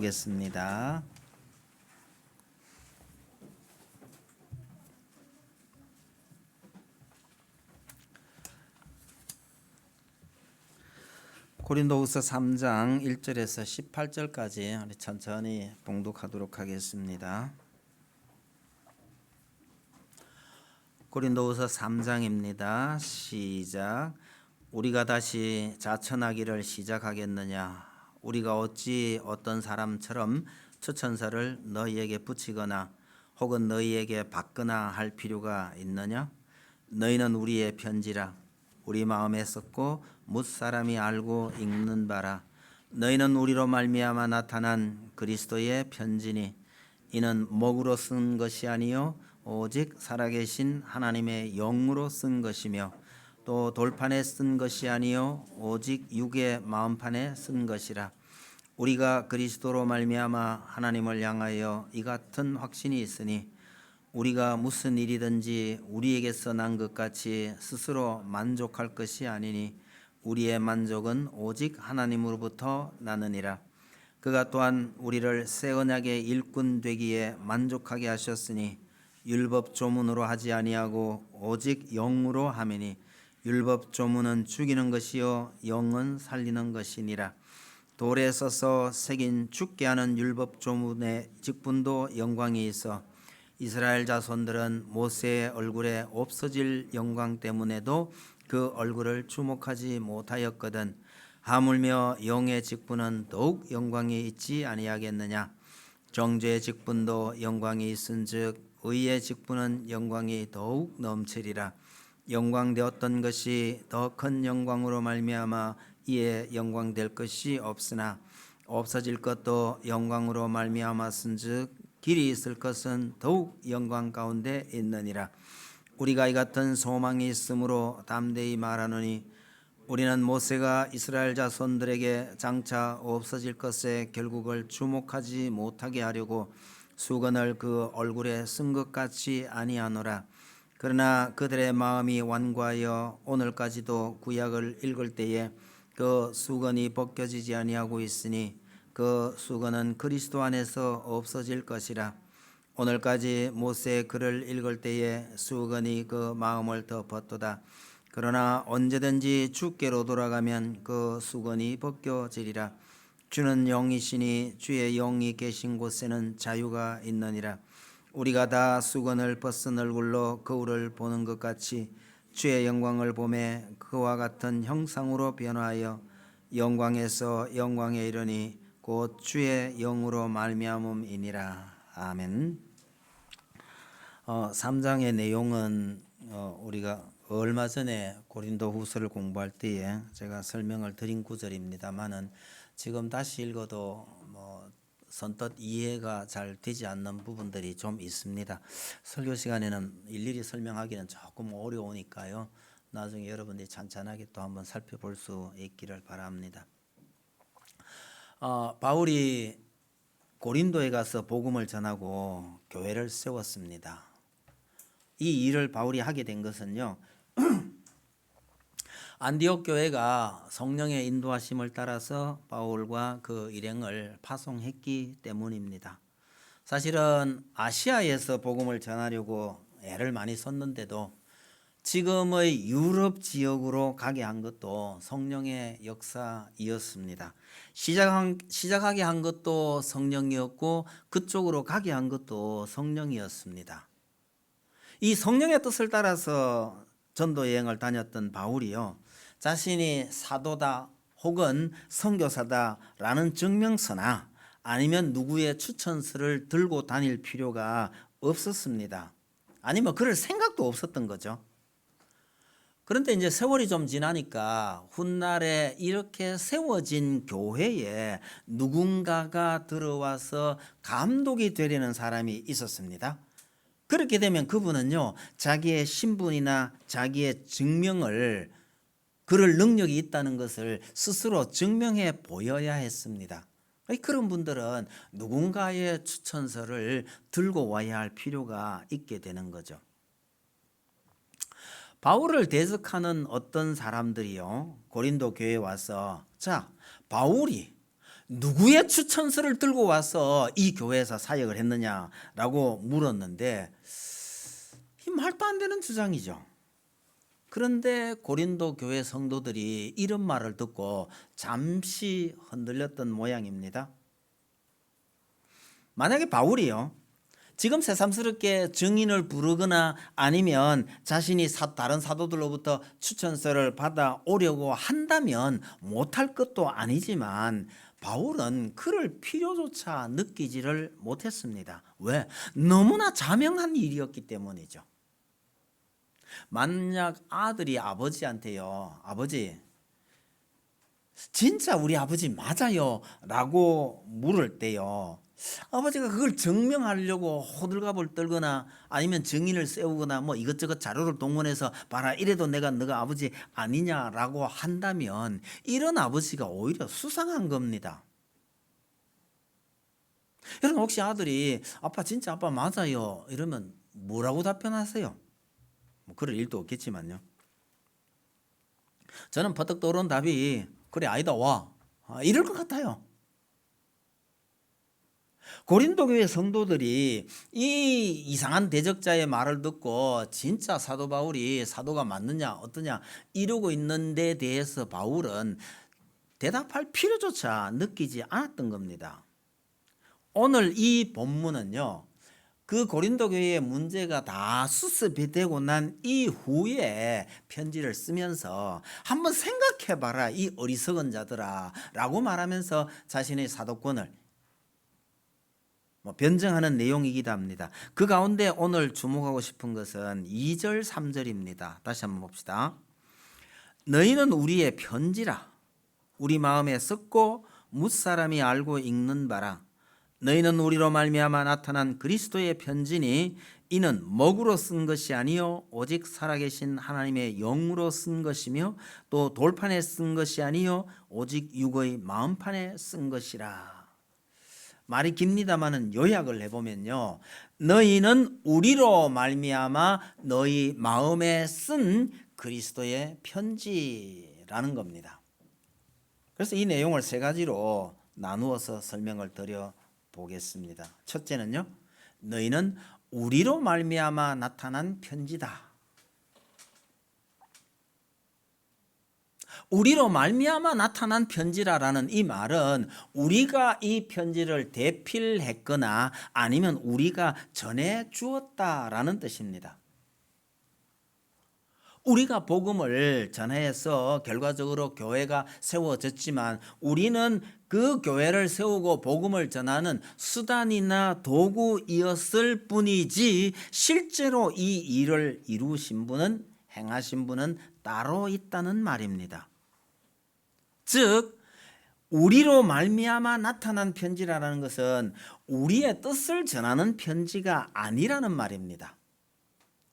보겠습니다. 고린도후서 3장 1절에서 18절까지 우리 천천히 봉독하도록 하겠습니다. 고린도후서 3장입니다. 시작. 우리가 다시 자천하기를 시작하겠느냐? 우리가 어찌 어떤 사람처럼 추천서를 너희에게 붙이거나 혹은 너희에게 받거나 할 필요가 있느냐? 너희는 우리의 편지라. 우리 마음에 썼고 뭇사람이 알고 읽는 바라. 너희는 우리로 말미암아 나타난 그리스도의 편지니 이는 목으로 쓴 것이 아니요 오직 살아계신 하나님의 영으로 쓴 것이며 또 돌판에 쓴 것이 아니요 오직 육의 마음판에 쓴 것이라. 우리가 그리스도로 말미암아 하나님을 향하여 이 같은 확신이 있으니 우리가 무슨 일이든지 우리에게서 난 것 같이 스스로 만족할 것이 아니니 우리의 만족은 오직 하나님으로부터 나느니라. 그가 또한 우리를 새 언약의 일꾼 되기에 만족하게 하셨으니 율법 조문으로 하지 아니하고 오직 영으로 하매니 율법 조문은 죽이는 것이요 영은 살리는 것이니라. 돌에 써서 새긴 죽게 하는 율법 조문의 직분도 영광이 있어 이스라엘 자손들은 모세의 얼굴에 없어질 영광 때문에도 그 얼굴을 주목하지 못하였거든. 하물며 영의 직분은 더욱 영광이 있지 아니하겠느냐? 정죄의 직분도 영광이 있은즉 의의 직분은 영광이 더욱 넘치리라. 영광되었던 것이 더 큰 영광으로 말미암아 이에 영광될 것이 없으나 없어질 것도 영광으로 말미암았은즉 길이 있을 것은 더욱 영광 가운데 있느니라. 우리가 이 같은 소망이 있으므로 담대히 말하노니 우리는 모세가 이스라엘 자손들에게 장차 없어질 것에 결국을 주목하지 못하게 하려고 수건을 그 얼굴에 쓴 것 같이 아니하노라. 그러나 그들의 마음이 완고하여 오늘까지도 구약을 읽을 때에 그 수건이 벗겨지지 아니하고 있으니 그 수건은 그리스도 안에서 없어질 것이라. 오늘까지 모세의 글을 읽을 때에 수건이 그 마음을 덮었도다. 그러나 언제든지 주께로 돌아가면 그 수건이 벗겨지리라. 주는 영이시니 주의 영이 계신 곳에는 자유가 있느니라. 우리가 다 수건을 벗은 얼굴로 거울을 보는 것 같이 주의 영광을 보매 그와 같은 형상으로 변화하여 영광에서 영광에 이르니 곧 주의 영으로 말미암음이니라. 아멘. 3장의 내용은 우리가 얼마 전에 고린도후서를 공부할 때에 제가 설명을 드린 구절입니다만은 지금 다시 읽어도 선뜻 이해가 잘 되지 않는 부분들이 좀 있습니다. 설교 시간에는 일일이 설명하기는 조금 어려우니까요. 나중에 여러분들이 찬찬하게 또 한번 살펴볼 수 있기를 바랍니다. 바울이 고린도에 가서 복음을 전하고 교회를 세웠습니다. 이 일을 바울이 하게 된 것은요, 안디옥 교회가 성령의 인도하심을 따라서 바울과 그 일행을 파송했기 때문입니다. 사실은 아시아에서 복음을 전하려고 애를 많이 썼는데도 지금의 유럽 지역으로 가게 한 것도 성령의 역사이었습니다. 시작하게 한 것도 성령이었고 그쪽으로 가게 한 것도 성령이었습니다. 이 성령의 뜻을 따라서 전도 여행을 다녔던 바울이요, 자신이 사도다 혹은 선교사다라는 증명서나 아니면 누구의 추천서를 들고 다닐 필요가 없었습니다. 아니면 그럴 생각도 없었던 거죠. 그런데 이제 세월이 좀 지나니까 훗날에 이렇게 세워진 교회에 누군가가 들어와서 감독이 되려는 사람이 있었습니다. 그렇게 되면 그분은요, 자기의 신분이나 자기의 증명을, 그럴 능력이 있다는 것을 스스로 증명해 보여야 했습니다. 그런 분들은 누군가의 추천서를 들고 와야 할 필요가 있게 되는 거죠. 바울을 대적하는 어떤 사람들이요, 고린도 교회에 와서, 자, 바울이 누구의 추천서를 들고 와서 이 교회에서 사역을 했느냐라고 물었는데 이 말도 안 되는 주장이죠. 그런데 고린도 교회 성도들이 이런 말을 듣고 잠시 흔들렸던 모양입니다. 만약에 바울이요, 지금 새삼스럽게 증인을 부르거나 아니면 자신이 다른 사도들로부터 추천서를 받아오려고 한다면 못할 것도 아니지만 바울은 그럴 필요조차 느끼지를 못했습니다. 왜? 너무나 자명한 일이었기 때문이죠. 만약 아들이 아버지한테요, 아버지 진짜 우리 아버지 맞아요 라고 물을 때요, 아버지가 그걸 증명하려고 호들갑을 떨거나 아니면 증인을 세우거나 뭐 이것저것 자료를 동원해서 봐라 이래도 내가 너가 아버지 아니냐라고 한다면 이런 아버지가 오히려 수상한 겁니다. 여러분 혹시 아들이 아빠 진짜 아빠 맞아요 이러면 뭐라고 답변하세요? 뭐 그럴 일도 없겠지만요. 저는 버뜩 떠오른 답이 그래 아니다 와 이럴 것 같아요. 고린도 교회 성도들이 이 이상한 대적자의 말을 듣고 진짜 사도 바울이 사도가 맞느냐 어떠냐 이러고 있는 데 대해서 바울은 대답할 필요조차 느끼지 않았던 겁니다. 오늘 이 본문은요, 그 고린도 교회의 문제가 다 수습되고 난 이후에 편지를 쓰면서 한번 생각해봐라 이 어리석은 자들아 라고 말하면서 자신의 사도권을 변증하는 내용이기도 합니다. 그 가운데 오늘 주목하고 싶은 것은 2절 3절입니다. 다시 한번 봅시다. 너희는 우리의 편지라 우리 마음에 썩고 뭇사람이 알고 읽는 바라. 너희는 우리로 말미암아 나타난 그리스도의 편지니 이는 먹으로 쓴 것이 아니요 오직 살아계신 하나님의 영으로 쓴 것이며 또 돌판에 쓴 것이 아니요 오직 육의 마음판에 쓴 것이라. 말이 깁니다마는 요약을 해보면요, 너희는 우리로 말미암아 너희 마음에 쓴 그리스도의 편지라는 겁니다. 그래서 이 내용을 세 가지로 나누어서 설명을 드려 보겠습니다. 첫째는요, 너희는 우리로 말미암아 나타난 편지다. 우리로 말미암아 나타난 편지라라는 이 말은 우리가 이 편지를 대필했거나 아니면 우리가 전해 주었다라는 뜻입니다. 우리가 복음을 전해서 결과적으로 교회가 세워졌지만 우리는 그 교회를 세우고 복음을 전하는 수단이나 도구이었을 뿐이지 실제로 이 일을 이루신 분은 행하신 분은 따로 있다는 말입니다. 즉 우리로 말미암아 나타난 편지라는 것은 우리의 뜻을 전하는 편지가 아니라는 말입니다.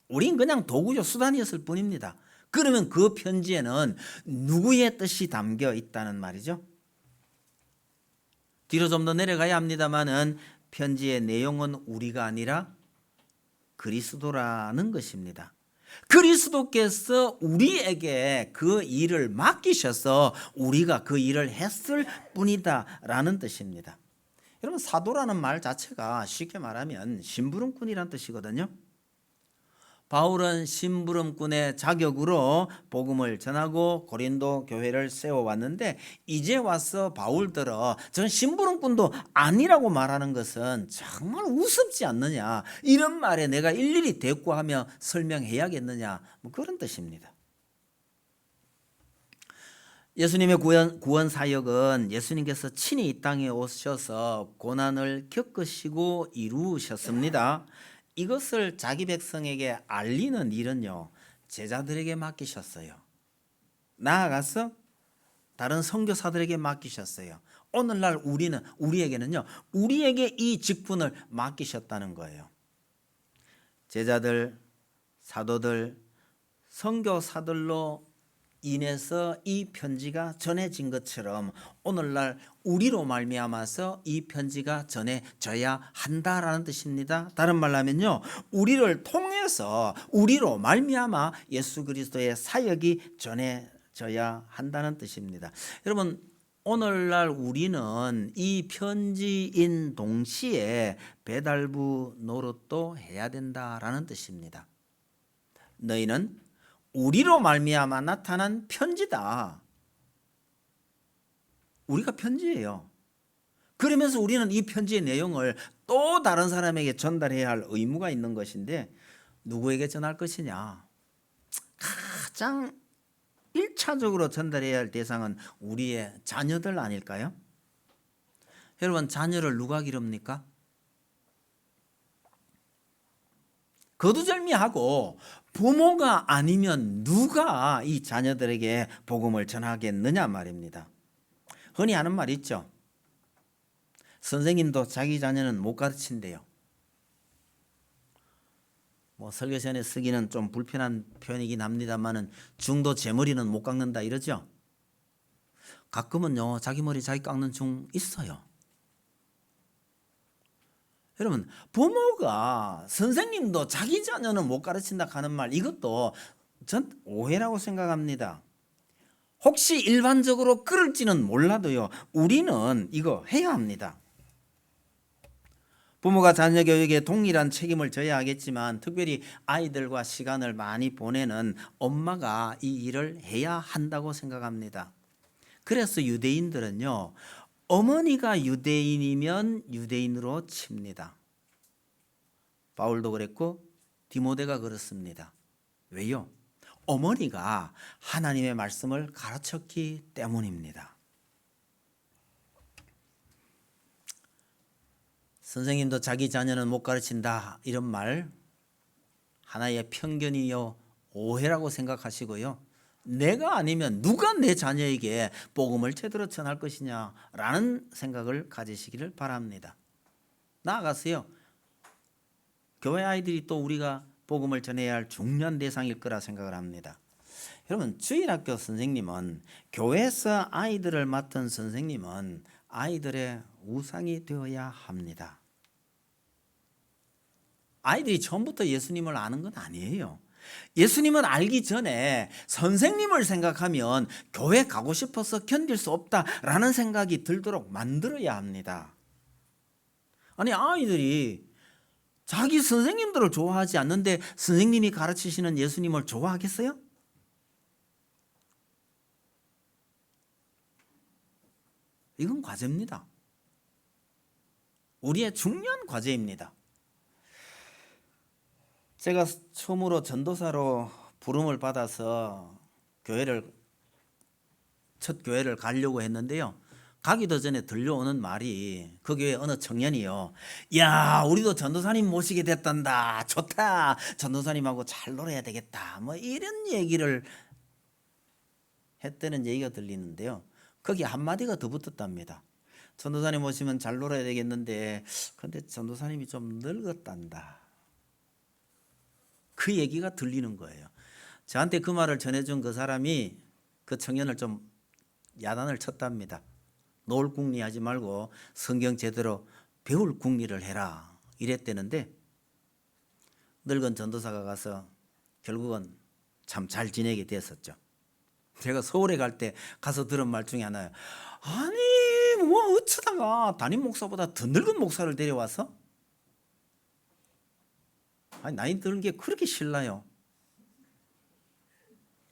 우린 그냥 도구요 수단이었을 뿐입니다. 그러면 그 편지에는 누구의 뜻이 담겨 있다는 말이죠. 뒤로 좀 더 내려가야 합니다만은 편지의 내용은 우리가 아니라 그리스도라는 것입니다. 그리스도께서 우리에게 그 일을 맡기셔서 우리가 그 일을 했을 뿐이다라는 뜻입니다. 여러분 사도라는 말 자체가 쉽게 말하면 심부름꾼이란 뜻이거든요. 바울은 심부름꾼의 자격으로 복음을 전하고 고린도 교회를 세워왔는데 이제 와서 바울들어 전 심부름꾼도 아니라고 말하는 것은 정말 우습지 않느냐, 이런 말에 내가 일일이 대꾸하며 설명해야겠느냐, 뭐 그런 뜻입니다. 예수님의 구원 사역은 예수님께서 친히 이 땅에 오셔서 고난을 겪으시고 이루셨습니다. 이것을 자기 백성에게 알리는 일은요 제자들에게 맡기셨어요. 나아가서 다른 선교사들에게 맡기셨어요. 오늘날 우리에게는요 우리에게 이 직분을 맡기셨다는 거예요. 제자들, 사도들, 선교사들로 인해서 이 편지가 전해진 것처럼 오늘날 우리로 말미암아서 이 편지가 전해져야 한다라는 뜻입니다. 다른 말로 하면요 우리를 통해서 우리로 말미암아 예수 그리스도의 사역이 전해져야 한다는 뜻입니다. 여러분 오늘날 우리는 이 편지인 동시에 배달부 노릇도 해야 된다라는 뜻입니다. 너희는 우리로 말미암아 나타난 편지다. 우리가 편지예요. 그러면서 우리는 이 편지의 내용을 또 다른 사람에게 전달해야 할 의무가 있는 것인데 누구에게 전할 것이냐? 가장 1차적으로 전달해야 할 대상은 우리의 자녀들 아닐까요? 여러분, 자녀를 누가 기릅니까? 거두절미하고 부모가 아니면 누가 이 자녀들에게 복음을 전하겠느냐 말입니다. 흔히 하는 말 있죠. 선생님도 자기 자녀는 못 가르친대요. 설교 전에 쓰기는 좀 불편한 표현이긴 합니다만은 중도 제 머리는 못 깎는다 이러죠. 가끔은요 자기 머리 자기 깎는 중 있어요. 여러분, 부모가 선생님도 자기 자녀는 못 가르친다 하는 말, 이것도 전 오해라고 생각합니다. 혹시 일반적으로 그럴지는 몰라도요, 우리는 이거 해야 합니다. 부모가 자녀 교육에 동일한 책임을 져야 하겠지만 특별히 아이들과 시간을 많이 보내는 엄마가 이 일을 해야 한다고 생각합니다. 그래서 유대인들은요, 어머니가 유대인이면 유대인으로 칩니다. 바울도 그랬고 디모데가 그렇습니다. 왜요? 어머니가 하나님의 말씀을 가르쳤기 때문입니다. 선생님도 자기 자녀는 못 가르친다, 이런 말 하나의 편견이요 오해라고 생각하시고요, 내가 아니면 누가 내 자녀에게 복음을 제대로 전할 것이냐라는 생각을 가지시기를 바랍니다. 나아가서요, 교회 아이들이 또 우리가 복음을 전해야 할 중요한 대상일 거라 생각을 합니다. 여러분, 주일학교 선생님은, 교회에서 아이들을 맡은 선생님은 아이들의 우상이 되어야 합니다. 아이들이 처음부터 예수님을 아는 건 아니에요. 예수님을 알기 전에 선생님을 생각하면 교회 가고 싶어서 견딜 수 없다라는 생각이 들도록 만들어야 합니다. 아니, 아이들이 자기 선생님들을 좋아하지 않는데 선생님이 가르치시는 예수님을 좋아하겠어요? 이건 과제입니다. 우리의 중요한 과제입니다. 제가 처음으로 전도사로 부름을 받아서 첫 교회를 가려고 했는데요, 가기도 전에 들려오는 말이, 그 교회 어느 청년이요, 야, 우리도 전도사님 모시게 됐단다, 좋다, 전도사님하고 잘 놀아야 되겠다, 이런 얘기를 했다는 얘기가 들리는데요, 거기 한마디가 더 붙었답니다. 전도사님 모시면 잘 놀아야 되겠는데 근데 전도사님이 좀 늙었단다, 그 얘기가 들리는 거예요. 저한테 그 말을 전해준 그 사람이 그 청년을 좀 야단을 쳤답니다. 노을 궁리하지 말고 성경 제대로 배울 궁리를 해라, 이랬대는데 늙은 전도사가 가서 결국은 참 잘 지내게 됐었죠. 제가 서울에 갈 때 가서 들은 말 중에 하나예요. 아니, 어쩌다가 담임 목사보다 더 늙은 목사를 데려와서? 아니, 나이 드는 게 그렇게 싫나요?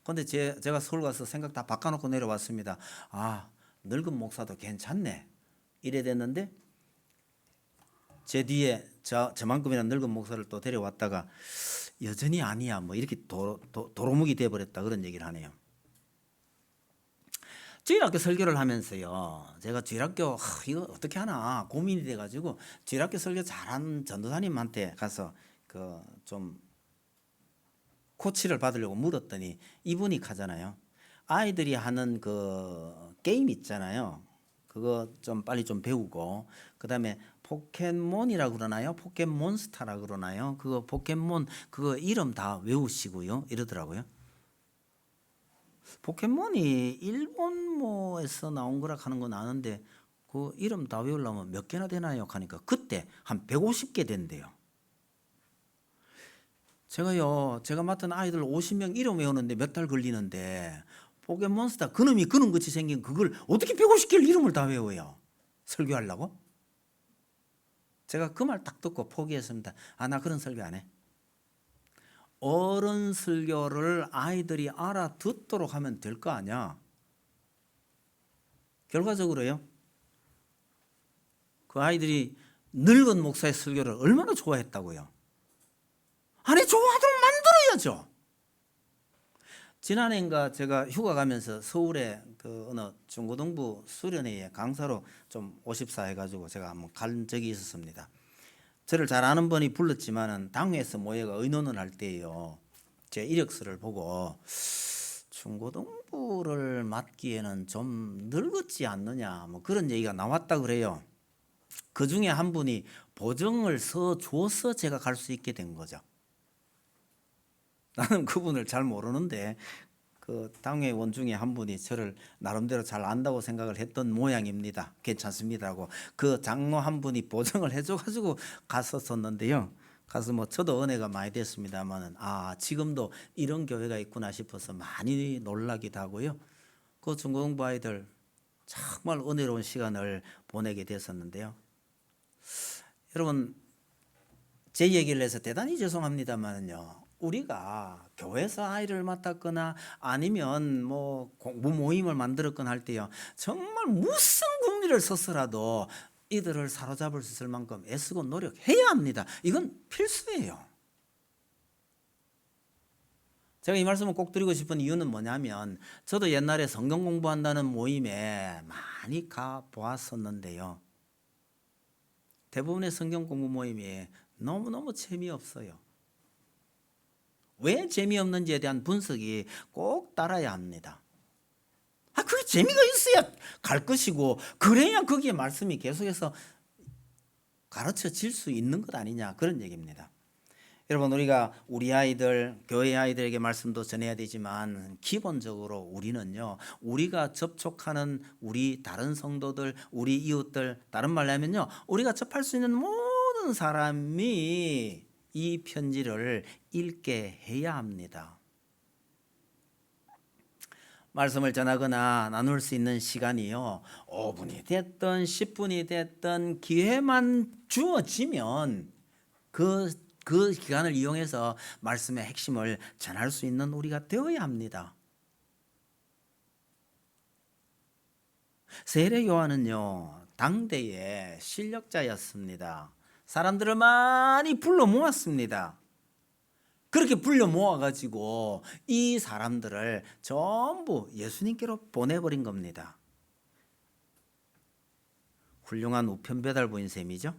근데 제가 서울 가서 생각 다 바꿔놓고 내려왔습니다. 아, 늙은 목사도 괜찮네, 이래 됐는데 제 뒤에 저만큼이나 늙은 목사를 또 데려왔다가 여전히 아니야, 이렇게 도루묵이 돼버렸다, 그런 얘기를 하네요. 주일학교 설교를 하면서요, 제가 주일학교 이거 어떻게 하나 고민이 돼가지고 주일학교 설교 잘하는 전도사님한테 가서 좀 코치를 받으려고 물었더니 이분이 가잖아요, 아이들이 하는 그 게임 있잖아요, 그거 좀 빨리 좀 배우고, 그 다음에 포켓몬이라고 그러나요, 포켓몬스타라고 그러나요, 그거 포켓몬 그거 이름 다 외우시고요, 이러더라고요. 포켓몬이 일본에서 나온 거라 하는 건 아는데 그 이름 다 외우려면 몇 개나 되나요? 하니까 그때 한 150개 된대요. 제가 맡은 아이들 50명 이름 외우는데 몇 달 걸리는데 포켓몬스터 그놈이 그놈같이 생긴 그걸 어떻게 150개를 이름을 다 외워요? 설교하려고? 제가 그 말 딱 듣고 포기했습니다. 나 그런 설교 안 해. 어른 설교를 아이들이 알아듣도록 하면 될 거 아니야. 결과적으로요, 그 아이들이 늙은 목사의 설교를 얼마나 좋아했다고요. 아니, 좋아하도록 만들어야죠. 지난해인가 제가 휴가 가면서 서울에 그 어느 중고등부 수련회에 강사로 좀 오십사 해가지고 제가 한번 간 적이 있었습니다. 저를 잘 아는 분이 불렀지만은 당회에서 모여가 의논을 할 때요, 제 이력서를 보고 중고등부를 맡기에는 좀 늙었지 않느냐 뭐 그런 얘기가 나왔다 그래요. 그 중에 한 분이 보증을 써줘서 제가 갈 수 있게 된 거죠. 나는 그분을 잘 모르는데 그 당회원 중에 한 분이 저를 나름대로 잘 안다고 생각을 했던 모양입니다. 괜찮습니다라고 그 장로 한 분이 보증을 해줘가지고 갔었었는데요. 가서 뭐 저도 은혜가 많이 됐습니다만은 지금도 이런 교회가 있구나 싶어서 많이 놀라기도 하고요. 그 중고등부 아이들 정말 은혜로운 시간을 보내게 됐었는데요. 여러분, 제 얘기를 해서 대단히 죄송합니다만은요, 우리가 교회에서 아이를 맡았거나 아니면 뭐 공부 모임을 만들었거나 할 때요, 정말 무슨 궁리를 써서라도 이들을 사로잡을 수 있을 만큼 애쓰고 노력해야 합니다. 이건 필수예요. 제가 이 말씀을 꼭 드리고 싶은 이유는 뭐냐면, 저도 옛날에 성경 공부한다는 모임에 많이 가 보았었는데요, 대부분의 성경 공부 모임이 너무너무 재미없어요. 왜 재미없는지에 대한 분석이 꼭 따라야 합니다. 그게 재미가 있어야 갈 것이고, 그래야 거기에 말씀이 계속해서 가르쳐질 수 있는 것 아니냐, 그런 얘기입니다. 여러분, 우리가 우리 아이들, 교회 아이들에게 말씀도 전해야 되지만 기본적으로 우리는요, 우리가 접촉하는 우리 다른 성도들, 우리 이웃들, 다른 말로 하면요, 우리가 접할 수 있는 모든 사람이 이 편지를 읽게 해야 합니다. 말씀을 전하거나 나눌 수 있는 시간이요, 5분이 됐든 10분이 됐든 기회만 주어지면 그 기간을 이용해서 말씀의 핵심을 전할 수 있는 우리가 되어야 합니다. 세례 요한은요, 당대의 실력자였습니다. 사람들을 많이 불러 모았습니다. 그렇게 불러 모아가지고 이 사람들을 전부 예수님께로 보내버린 겁니다. 훌륭한 우편 배달부인 셈이죠.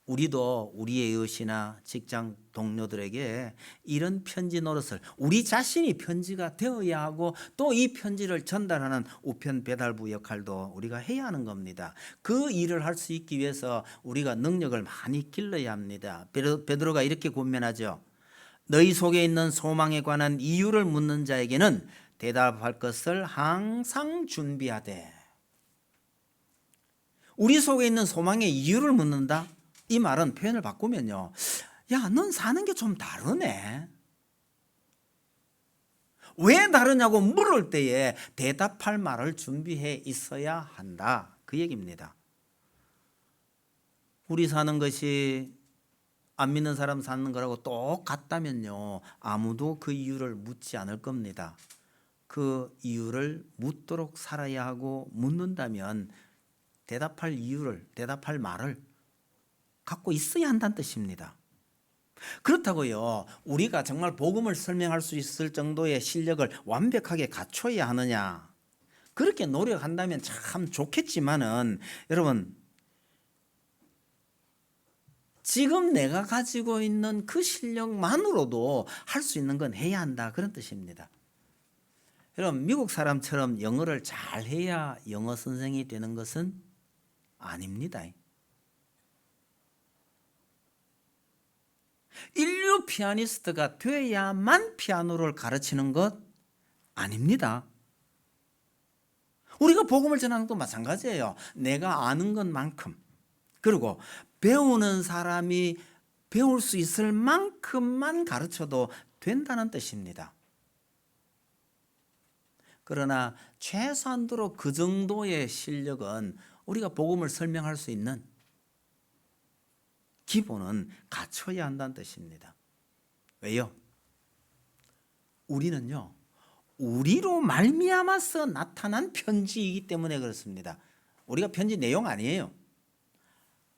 우리도 우리의 이웃이나 직장 동료들에게 이런 편지 노릇을, 우리 자신이 편지가 되어야 하고 또 이 편지를 전달하는 우편 배달부 역할도 우리가 해야 하는 겁니다. 그 일을 할 수 있기 위해서 우리가 능력을 많이 길러야 합니다. 베드로가 이렇게 권면하죠. 너희 속에 있는 소망에 관한 이유를 묻는 자에게는 대답할 것을 항상 준비하되. 우리 속에 있는 소망의 이유를 묻는다? 이 말은 표현을 바꾸면요, 야, 넌 사는 게 좀 다르네. 왜 다르냐고 물을 때에 대답할 말을 준비해 있어야 한다, 그 얘기입니다. 우리 사는 것이 안 믿는 사람 사는 거라고 똑같다면요, 아무도 그 이유를 묻지 않을 겁니다. 그 이유를 묻도록 살아야 하고, 묻는다면 대답할 이유를, 대답할 말을 갖고 있어야 한다는 뜻입니다. 그렇다고요, 우리가 정말 복음을 설명할 수 있을 정도의 실력을 완벽하게 갖춰야 하느냐, 그렇게 노력한다면 참 좋겠지만은, 여러분, 지금 내가 가지고 있는 그 실력만으로도 할 수 있는 건 해야 한다, 그런 뜻입니다. 여러분, 미국 사람처럼 영어를 잘 해야 영어 선생이 되는 것은 아닙니다. 인류 피아니스트가 돼야만 피아노를 가르치는 것 아닙니다. 우리가 복음을 전하는 것도 마찬가지예요. 내가 아는 것만큼, 그리고 배우는 사람이 배울 수 있을 만큼만 가르쳐도 된다는 뜻입니다. 그러나 최소한도로 그 정도의 실력은 우리가 복음을 설명할 수 있는 기본은 갖춰야 한다는 뜻입니다. 왜요? 우리는요, 우리로 말미암아서 나타난 편지이기 때문에 그렇습니다. 우리가 편지 내용 아니에요.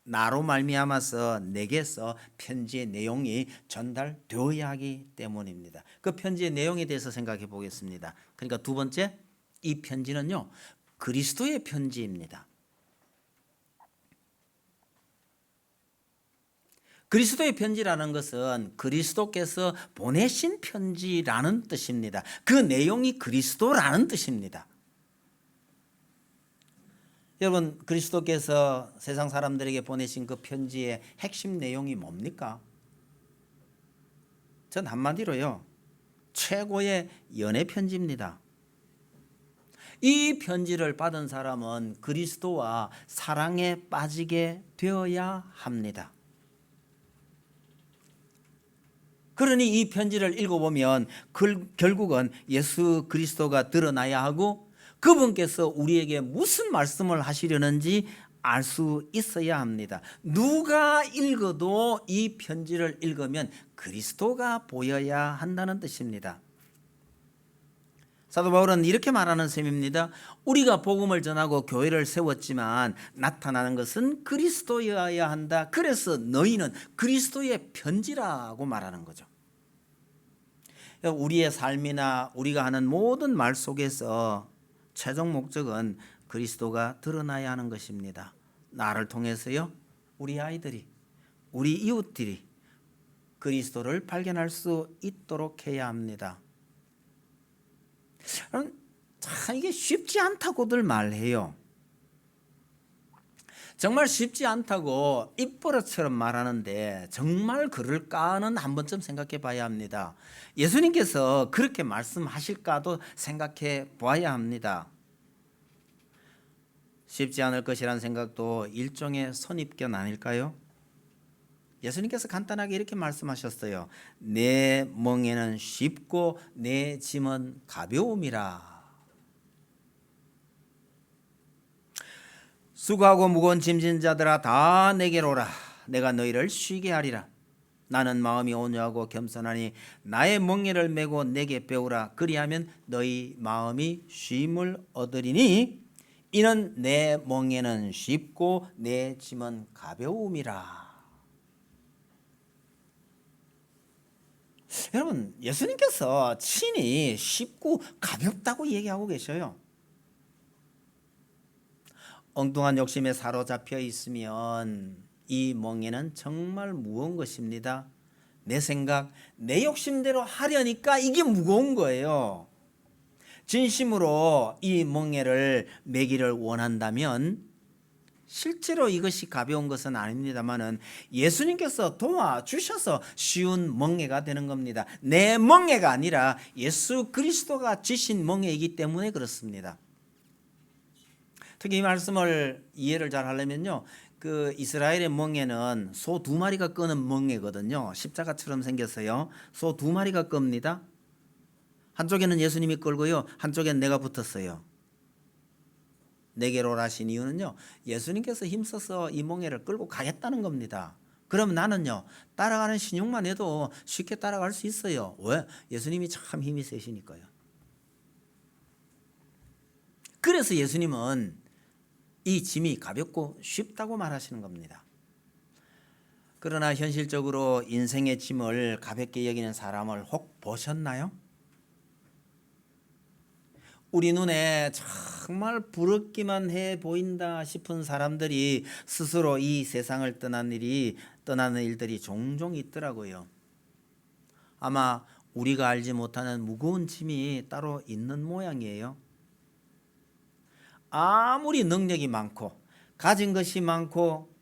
나로 말미암아서 내게서 편지의 내용이 전달되어야 하기 때문입니다. 그 편지의 내용에 대해서 생각해 보겠습니다. 그러니까 두 번째, 이 편지는요, 그리스도의 편지입니다. 그리스도의 편지라는 것은 그리스도께서 보내신 편지라는 뜻입니다. 그 내용이 그리스도라는 뜻입니다. 여러분, 그리스도께서 세상 사람들에게 보내신 그 편지의 핵심 내용이 뭡니까? 전 한마디로요, 최고의 연애 편지입니다. 이 편지를 받은 사람은 그리스도와 사랑에 빠지게 되어야 합니다. 그러니 이 편지를 읽어보면 결국은 예수 그리스도가 드러나야 하고 그분께서 우리에게 무슨 말씀을 하시려는지 알 수 있어야 합니다. 누가 읽어도 이 편지를 읽으면 그리스도가 보여야 한다는 뜻입니다. 사도 바울은 이렇게 말하는 셈입니다. 우리가 복음을 전하고 교회를 세웠지만 나타나는 것은 그리스도여야 한다. 그래서 너희는 그리스도의 편지라고 말하는 거죠. 우리의 삶이나 우리가 하는 모든 말 속에서 최종 목적은 그리스도가 드러나야 하는 것입니다. 나를 통해서요, 우리 아이들이, 우리 이웃들이 그리스도를 발견할 수 있도록 해야 합니다. 참 이게 쉽지 않다고들 말해요. 정말 쉽지 않다고 입버릇처럼 말하는데 정말 그럴까는 한 번쯤 생각해 봐야 합니다. 예수님께서 그렇게 말씀하실까도 생각해 봐야 합니다. 쉽지 않을 것이라는 생각도 일종의 선입견 아닐까요? 예수님께서 간단하게 이렇게 말씀하셨어요. 내 멍에는 쉽고 내 짐은 가벼움이라. 수고하고 무거운 짐진 자들아 다 내게로 오라. 내가 너희를 쉬게 하리라. 나는 마음이 온유하고 겸손하니 나의 멍에를 메고 내게 배우라. 그리하면 너희 마음이 쉼을 얻으리니 이는 내 멍에는 쉽고 내 짐은 가벼움이라. 여러분, 예수님께서 친히 쉽고 가볍다고 얘기하고 계셔요. 엉뚱한 욕심에 사로잡혀 있으면 이 멍에는 정말 무거운 것입니다. 내 생각, 내 욕심대로 하려니까 이게 무거운 거예요. 진심으로 이 멍에를 매기를 원한다면 실제로 이것이 가벼운 것은 아닙니다만은 예수님께서 도와주셔서 쉬운 멍에가 되는 겁니다. 내 멍에가 아니라 예수 그리스도가 지신 멍에이기 때문에 그렇습니다. 특히 이 말씀을 이해를 잘 하려면요, 그 이스라엘의 멍에는 소 2마리가 끄는 멍에거든요. 십자가처럼 생겼어요. 소 2마리가 끕니다. 한쪽에는 예수님이 끌고요, 한쪽에는 내가 붙었어요. 내게로 오라신 이유는요, 예수님께서 힘써서 이 멍에를 끌고 가겠다는 겁니다. 그럼 나는요, 따라가는 신용만 해도 쉽게 따라갈 수 있어요. 왜? 예수님이 참 힘이 세시니까요. 그래서 예수님은 이 짐이 가볍고 쉽다고 말하시는 겁니다. 그러나 현실적으로 인생의 짐을 가볍게 여기는 사람을 혹 보셨나요? 우리 눈에 정말 부럽기만 해 보인다 싶은 사람들이 스스로 이 세상을 떠나는 일들이 종종 있더라고요. 아마 우리가 알지 못하는 무거운 짐이 따로 있는 모양이에요. 아무리 능력이 많고 가진 것이 많고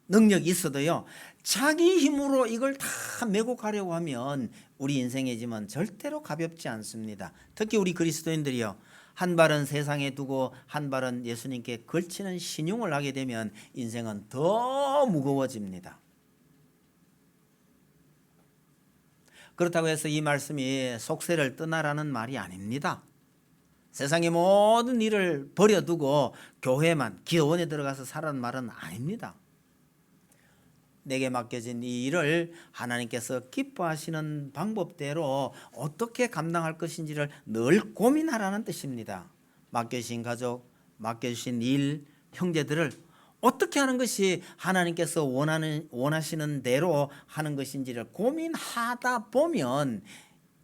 능력이 있어도요, 자기 힘으로 이걸 다 메고 가려고 하면 우리 인생의 짐은 절대로 가볍지 않습니다. 특히 우리 그리스도인들이요, 한 발은 세상에 두고 한 발은 예수님께 걸치는 신용을 하게 되면 인생은 더 무거워집니다. 그렇다고 해서 이 말씀이 속세를 떠나라는 말이 아닙니다. 세상의 모든 일을 버려두고 교회만, 기도원에 들어가서 살라는 말은 아닙니다. 내게 맡겨진 이 일을 하나님께서 기뻐하시는 방법대로 어떻게 감당할 것인지를 늘 고민하라는 뜻입니다. 맡겨주신 가족, 맡겨주신 일, 형제들을 어떻게 하는 것이 하나님께서 원하시는 대로 하는 것인지를 고민하다 보면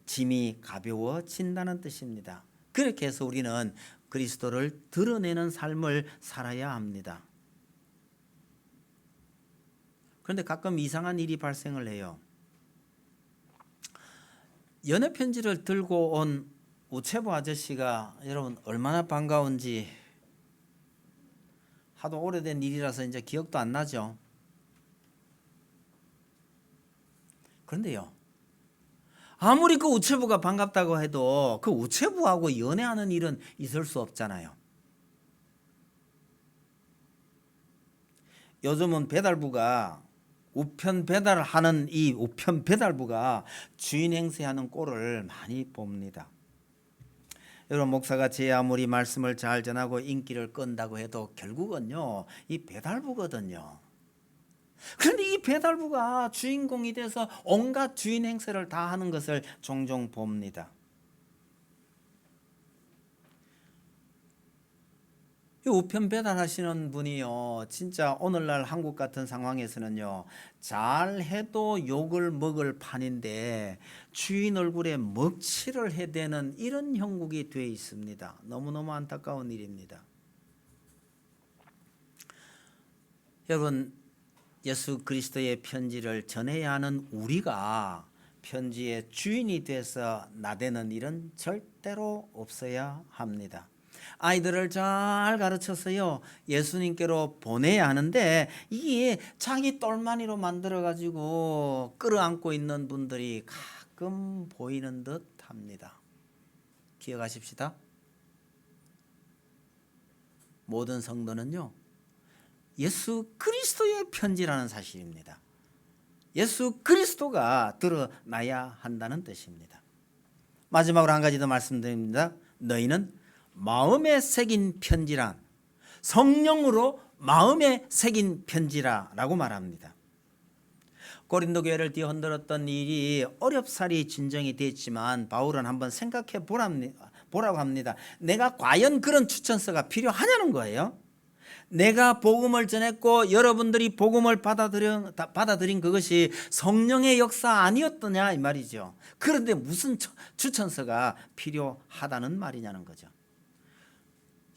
짐이 가벼워진다는 뜻입니다. 그렇게 해서 우리는 그리스도를 드러내는 삶을 살아야 합니다. 그런데 가끔 이상한 일이 발생을 해요. 연애 편지를 들고 온 우체부 아저씨가 여러분 얼마나 반가운지, 하도 오래된 일이라서 이제 기억도 안 나죠. 그런데요, 아무리 그 우체부가 반갑다고 해도 그 우체부하고 연애하는 일은 있을 수 없잖아요. 요즘은 배달부가 우편 배달을 하는 이 우편 배달부가 주인 행세하는 꼴을 많이 봅니다. 여러분, 목사가 제 아무리 말씀을 잘 전하고 인기를 끈다고 해도 결국은요 이 배달부거든요. 그런데 이 배달부가 주인공이 돼서 온갖 주인 행세를 다 하는 것을 종종 봅니다. 이 우편 배달하시는 분이요, 진짜 오늘날 한국 같은 상황에서는요 잘해도 욕을 먹을 판인데 주인 얼굴에 먹칠을 해대는 이런 형국이 돼 있습니다. 너무너무 안타까운 일입니다. 여러분, 예수 그리스도의 편지를 전해야 하는 우리가 편지의 주인이 돼서 나대는 일은 절대로 없어야 합니다. 아이들을 잘 가르쳐서요 예수님께로 보내야 하는데 이게 자기 똘마니로 만들어 가지고 끌어안고 있는 분들이 가끔 보이는 듯 합니다. 기억하십시다. 모든 성도는요 예수 그리스도의 편지라는 사실입니다. 예수 그리스도가 드러나야 한다는 뜻입니다. 마지막으로 한 가지 더 말씀드립니다. 너희는 마음에 새긴 편지란, 성령으로 마음에 새긴 편지라라고 말합니다. 고린도 교회를 뒤흔들었던 일이 어렵사리 진정이 됐지만 바울은 한번 생각해 보라고 합니다. 내가 과연 그런 추천서가 필요하냐는 거예요. 내가 복음을 전했고 여러분들이 복음을 받아들인 그것이 성령의 역사 아니었더냐 이 말이죠. 그런데 무슨 추천서가 필요하다는 말이냐는 거죠.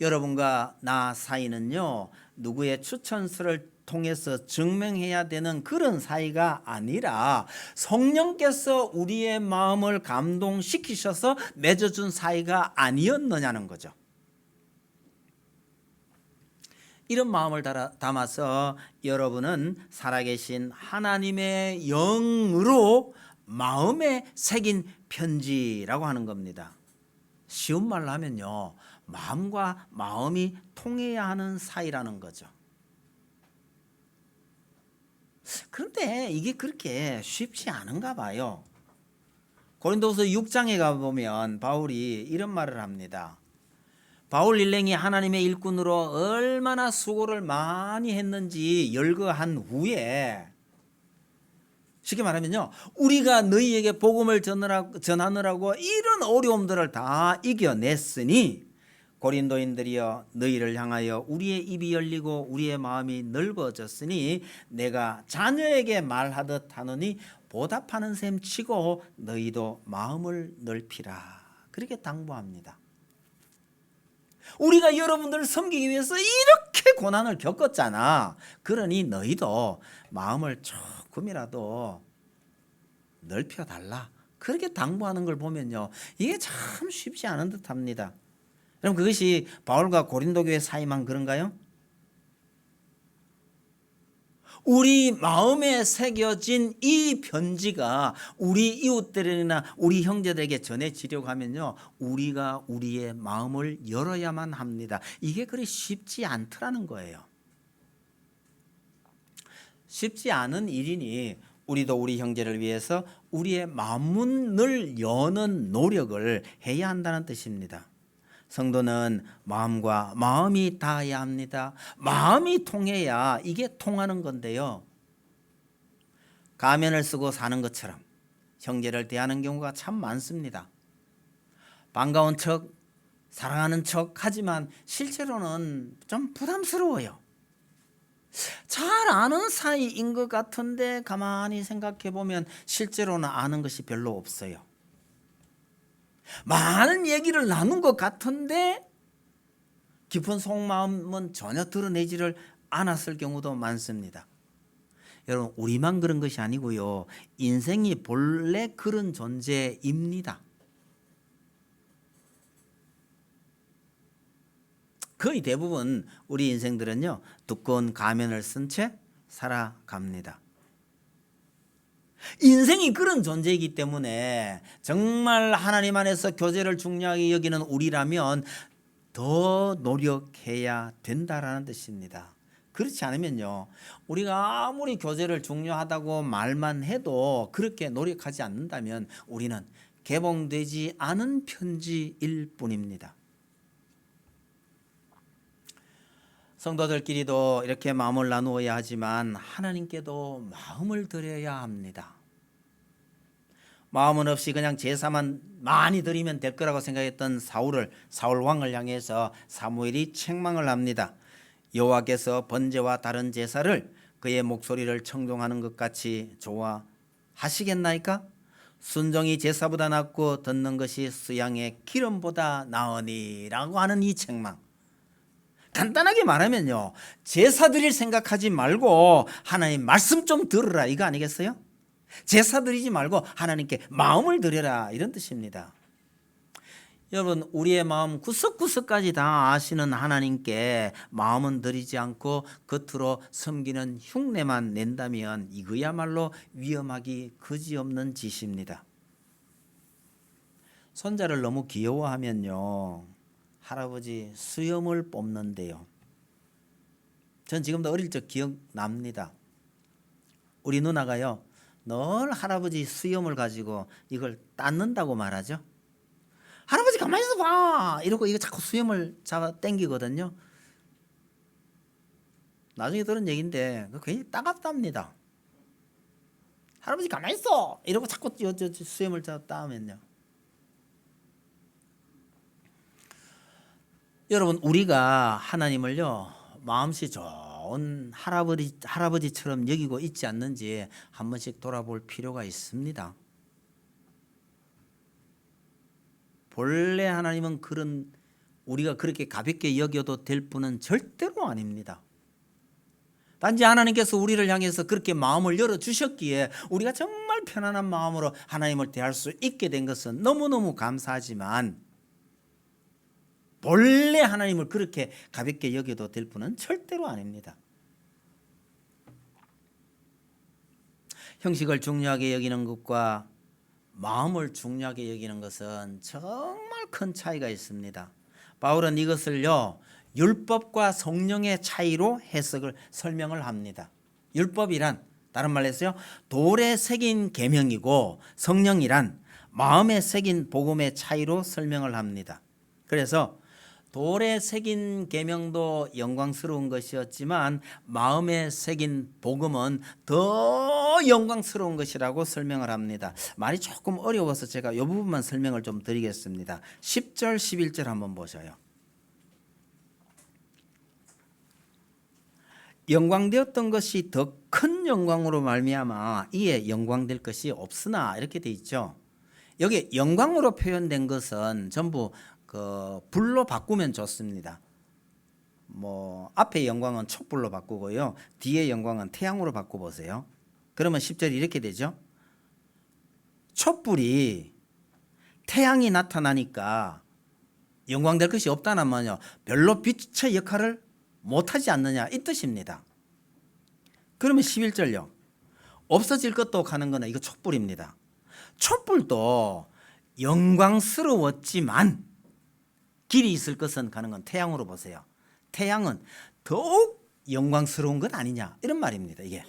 여러분과 나 사이는요 누구의 추천서를 통해서 증명해야 되는 그런 사이가 아니라 성령께서 우리의 마음을 감동시키셔서 맺어준 사이가 아니었느냐는 거죠. 이런 마음을 담아서 여러분은 살아계신 하나님의 영으로 마음에 새긴 편지라고 하는 겁니다. 쉬운 말로 하면요 마음과 마음이 통해야 하는 사이라는 거죠. 그런데 이게 그렇게 쉽지 않은가 봐요. 고린도후서 6장에 가보면 바울이 이런 말을 합니다. 바울 일행이 하나님의 일꾼으로 얼마나 수고를 많이 했는지 열거한 후에, 쉽게 말하면요 우리가 너희에게 복음을 전하느라고 이런 어려움들을 다 이겨냈으니 고린도인들이여 너희를 향하여 우리의 입이 열리고 우리의 마음이 넓어졌으니 내가 자녀에게 말하듯 하느니 보답하는 셈 치고 너희도 마음을 넓히라. 그렇게 당부합니다. 우리가 여러분들을 섬기기 위해서 이렇게 고난을 겪었잖아. 그러니 너희도 마음을 조금이라도 넓혀달라. 그렇게 당부하는 걸 보면요 이게 참 쉽지 않은 듯합니다. 그럼 그것이 바울과 고린도 교회 사이만 그런가요? 우리 마음에 새겨진 이 편지가 우리 이웃들이나 우리 형제들에게 전해지려고 하면요 우리가 우리의 마음을 열어야만 합니다. 이게 그리 쉽지 않더라는 거예요. 쉽지 않은 일이니 우리도 우리 형제를 위해서 우리의 마음문을 여는 노력을 해야 한다는 뜻입니다. 성도는 마음과 마음이 닿아야 합니다. 마음이 통해야 이게 통하는 건데요. 가면을 쓰고 사는 것처럼 형제를 대하는 경우가 참 많습니다. 반가운 척, 사랑하는 척 하지만 실제로는 좀 부담스러워요. 잘 아는 사이인 것 같은데 가만히 생각해 보면 실제로는 아는 것이 별로 없어요. 많은 얘기를 나눈 것 같은데 깊은 속마음은 전혀 드러내지를 않았을 경우도 많습니다. 여러분, 우리만 그런 것이 아니고요. 인생이 본래 그런 존재입니다. 거의 대부분 우리 인생들은요, 두꺼운 가면을 쓴 채 살아갑니다. 인생이 그런 존재이기 때문에 정말 하나님 안에서 교제를 중요하게 여기는 우리라면 더 노력해야 된다라는 뜻입니다. 그렇지 않으면요, 우리가 아무리 교제를 중요하다고 말만 해도 그렇게 노력하지 않는다면 우리는 개봉되지 않은 편지일 뿐입니다. 성도들끼리도 이렇게 마음을 나누어야 하지만 하나님께도 마음을 드려야 합니다. 마음은 없이 그냥 제사만 많이 드리면 될 거라고 생각했던 사울 왕을 향해서 사무엘이 책망을 합니다. 여호와께서 번제와 다른 제사를 그의 목소리를 청종하는 것 같이 좋아하시겠나이까? 순종이 제사보다 낫고 듣는 것이 수양의 기름보다 나으니 라고 하는 이 책망. 간단하게 말하면요, 제사 드릴 생각하지 말고 하나님 말씀 좀 들으라, 이거 아니겠어요? 제사 드리지 말고 하나님께 마음을 드려라, 이런 뜻입니다. 여러분, 우리의 마음 구석구석까지 다 아시는 하나님께 마음은 드리지 않고 겉으로 섬기는 흉내만 낸다면 이거야말로 위험하기 그지없는 짓입니다. 손자를 너무 귀여워하면요, 할아버지 수염을 뽑는데요. 전 지금도 어릴 적 기억납니다. 우리 누나가요, 늘 할아버지 수염을 가지고 이걸 닦는다고 말하죠. 할아버지 가만히 있어 봐, 이러고 이거 자꾸 수염을 잡아 당기거든요. 나중에 들은 얘기인데 괜히 따갑답니다. 할아버지 가만히 있어, 이러고 자꾸 수염을 잡아 따면요. 여러분, 우리가 하나님을요, 마음씨 좋은 할아버지처럼 여기고 있지 않는지 한 번씩 돌아볼 필요가 있습니다. 본래 하나님은 우리가 그렇게 가볍게 여겨도 될 분은 절대로 아닙니다. 단지 하나님께서 우리를 향해서 그렇게 마음을 열어주셨기에 우리가 정말 편안한 마음으로 하나님을 대할 수 있게 된 것은 너무너무 감사하지만 본래 하나님을 그렇게 가볍게 여겨도 될 분은 절대로 아닙니다. 형식을 중요하게 여기는 것과 마음을 중요하게 여기는 것은 정말 큰 차이가 있습니다. 바울은 이것을요, 율법과 성령의 차이로 설명을 합니다. 율법이란 다른 말로 해서요, 돌에 새긴 계명이고 성령이란 마음에 새긴 복음의 차이로 설명을 합니다. 그래서 돌에 새긴 계명도 영광스러운 것이었지만 마음에 새긴 복음은 더 영광스러운 것이라고 설명을 합니다. 말이 조금 어려워서 제가 이 부분만 설명을 좀 드리겠습니다. 10절 11절 한번 보셔요. 영광되었던 것이 더 큰 영광으로 말미암아 이에 영광될 것이 없으나, 이렇게 돼 있죠. 여기 영광으로 표현된 것은 전부 불로 바꾸면 좋습니다. 앞에 영광은 촛불로 바꾸고요, 뒤에 영광은 태양으로 바꿔보세요. 그러면 10절이 이렇게 되죠. 촛불이 태양이 나타나니까 영광될 것이 없다는 말은요, 별로 빛의 역할을 못하지 않느냐, 이 뜻입니다. 그러면 11절요, 없어질 것도 가는 거는 이거 촛불입니다. 촛불도 영광스러웠지만 길이 있을 것은 가는 건 태양으로 보세요. 태양은 더욱 영광스러운 것 아니냐, 이런 말입니다. 이게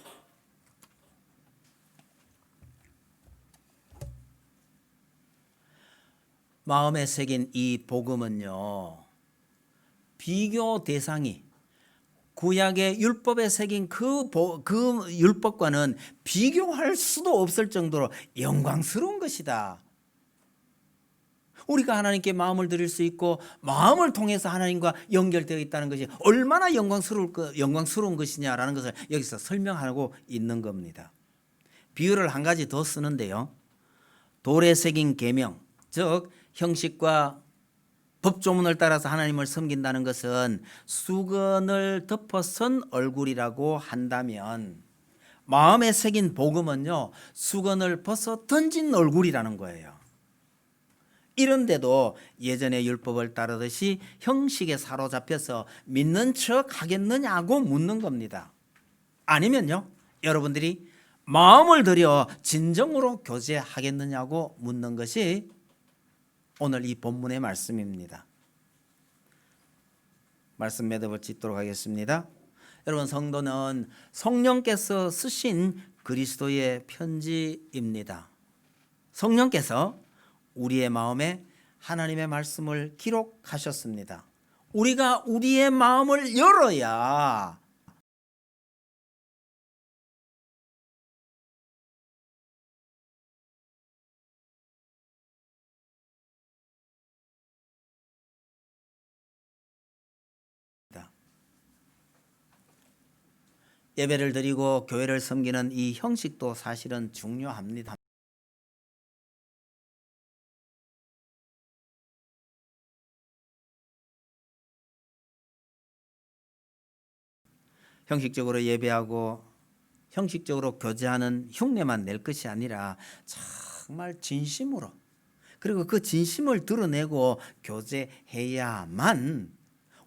마음에 새긴 이 복음은요, 비교 대상이 구약의 율법에 새긴 그 율법과는 비교할 수도 없을 정도로 영광스러운 것이다. 우리가 하나님께 마음을 드릴 수 있고 마음을 통해서 하나님과 연결되어 있다는 것이 얼마나 영광스러운 것이냐라는 것을 여기서 설명하고 있는 겁니다. 비유를 한 가지 더 쓰는데요, 돌에 새긴 계명, 즉 형식과 법조문을 따라서 하나님을 섬긴다는 것은 수건을 덮어선 얼굴이라고 한다면, 마음에 새긴 복음은요, 수건을 벗어 던진 얼굴이라는 거예요. 이런데도 예전의 율법을 따르듯이 형식에 사로잡혀서 믿는 척 하겠느냐고 묻는 겁니다. 아니면요, 여러분들이 마음을 들여 진정으로 교제하겠느냐고 묻는 것이 오늘 이 본문의 말씀입니다. 말씀 매듭을 짓도록 하겠습니다. 여러분, 성도는 성령께서 쓰신 그리스도의 편지입니다. 성령께서 우리의 마음에 하나님의 말씀을 기록하셨습니다. 우리가 우리의 마음을 열어야 예배를 드리고 교회를 섬기는 이 형식도 사실은 중요합니다. 형식적으로 예배하고 형식적으로 교제하는 흉내만 낼 것이 아니라 정말 진심으로, 그리고 그 진심을 드러내고 교제해야만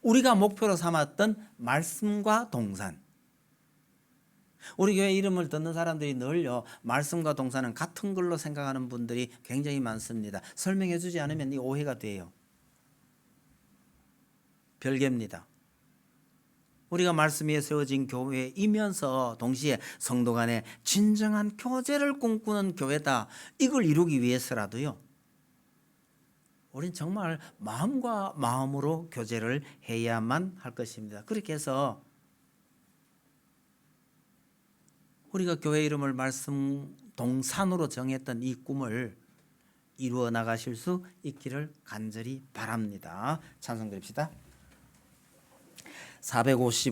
우리가 목표로 삼았던 말씀과 동산, 우리 교회 이름을 듣는 사람들이 늘요, 말씀과 동산은 같은 걸로 생각하는 분들이 굉장히 많습니다. 설명해 주지 않으면 이 오해가 돼요. 별개입니다. 우리가 말씀 위에 세워진 교회이면서 동시에 성도 간에 진정한 교제를 꿈꾸는 교회다, 이걸 이루기 위해서라도요, 우린 정말 마음과 마음으로 교제를 해야만 할 것입니다. 그렇게 해서 우리가 교회 이름을 말씀 동산으로 정했던 이 꿈을 이루어 나가실 수 있기를 간절히 바랍니다. 찬송 드립시다. 450